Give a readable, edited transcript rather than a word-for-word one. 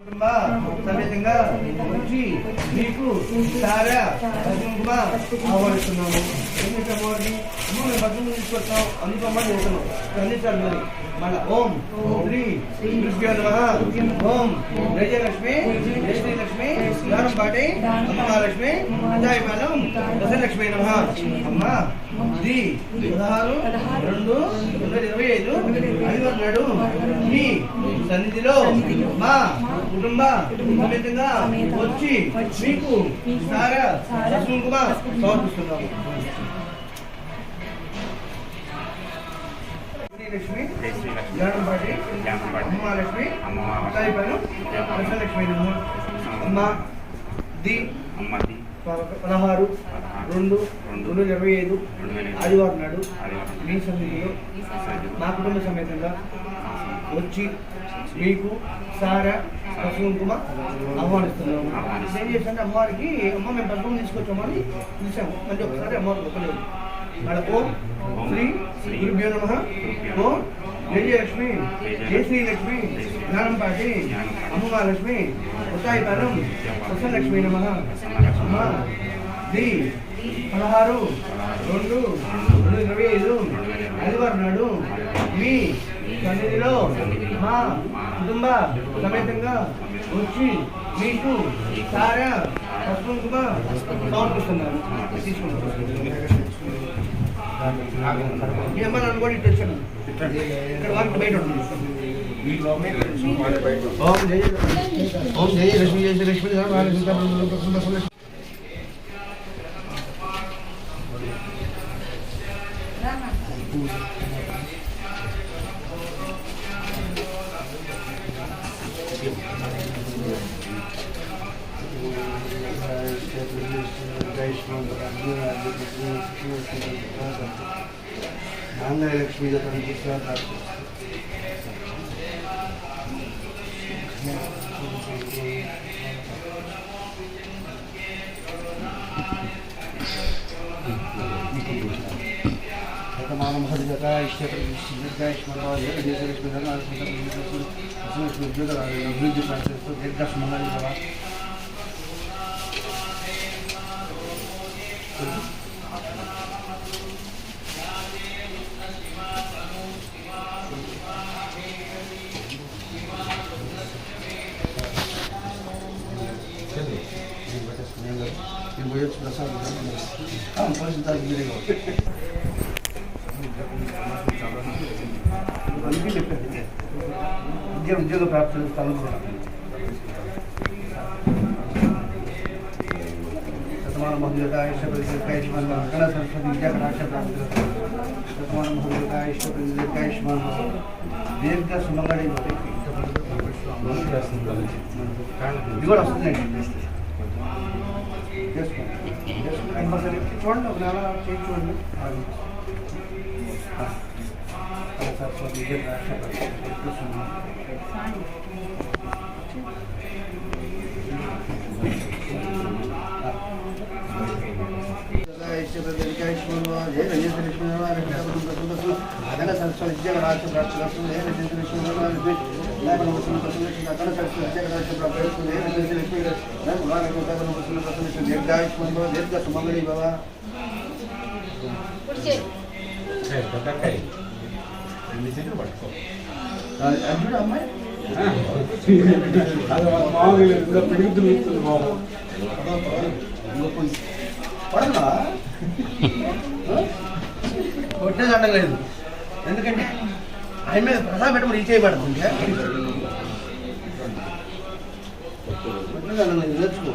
సమేతంగా వచ్చి మీకు సారా కుంకుమ ఆహ్వానిస్తున్నాము. ఎందుకంటే అమ్మవారిని మేము భద్రం తీసుకొస్తాం, అందుకు అమ్మ చేస్తున్నాం అందించాలి. మరి మళ్ళీ ఓం శ్రీ గురుభ్యో నమః. ఓం జయలక్ష్మి జయశ్రీలక్ష్మి జ్ఞానం పాటి అమ్మలక్ష్మి ఉదాయమానం దశలక్ష్మి నమః. అమ్మ ది 16/2/2025 నాడు మీ సన్నిధిలో మా కుటుంబ సమేతంగా వచ్చి మీకు సారా కుంకుమ సమర్పిస్తున్నాము. లక్ష్మి జ్ఞానంపాటి అమ్మలక్ష్మి ఉదాయమానం దశలక్ష్మి నమః. అమ్మ ది 16/2/2025 ఆదివారం నాడు మీ సన్నిధిలో మా కుటుంబ సమేతంగా వచ్చి మీకు సారా కుంకుమ ఆహ్వానిస్తున్నాము. ఏం చేసంటే అమ్మవారికి అమ్మ మేము పసుపు తీసుకొచ్చామని పిలిచాము. మళ్ళీ ఒకసారి అమ్మవారికి ఒకలేదు మళ్ళీ ఓం శ్రీ గురుభ్యో నమః. ఓం జయలక్ష్మి జయశ్రీలక్ష్మి జ్ఞానం పాటి అమ్మలక్ష్మి ఉత్తాయిపాలెం దశలక్ష్మి నమః. అమ్మ ది 16/2/2025 ఆదివారం నాడు మీ సన్నిధిలో మా కుటుంబ సమేతంగా వచ్చి మీకు సారా కుంకుమ సమర్పిస్తున్నాను. ఏమన్నా అనుకోండి ఇటు వచ్చాను ఇక్కడ వారికి బయట ఉంటుంది. ఓం జయ లక్ష్మి జయ లక్ష్మి లక్ష్మీ శతమానం హరిజత అభివృద్ధి పరిస్థితులు దీర్ఘస్మంగా ఉద్యోగ ప్రాప్తులు శతమాన మహోదయ గణ సరస్వతి విద్యా కటాక్ష ప్రాప్తులు శతమాన మహోదయ దీర్ఘ సుమంగళి ఇది కూడా వస్తుందండి. చూడండి ఒక నెల చేసి చూడండి. సరస్వతి విద్యా కటాక్ష దీర్ఘ సుమంగళి బాబా అర్జుడు అమ్మాయి పడదా కొట్టే చట్టలేదు. ఎందుకంటే ఆయన మీద ప్రసాదం పెట్టమని రీచ్ చేయబడుతుంది. నేర్చుకో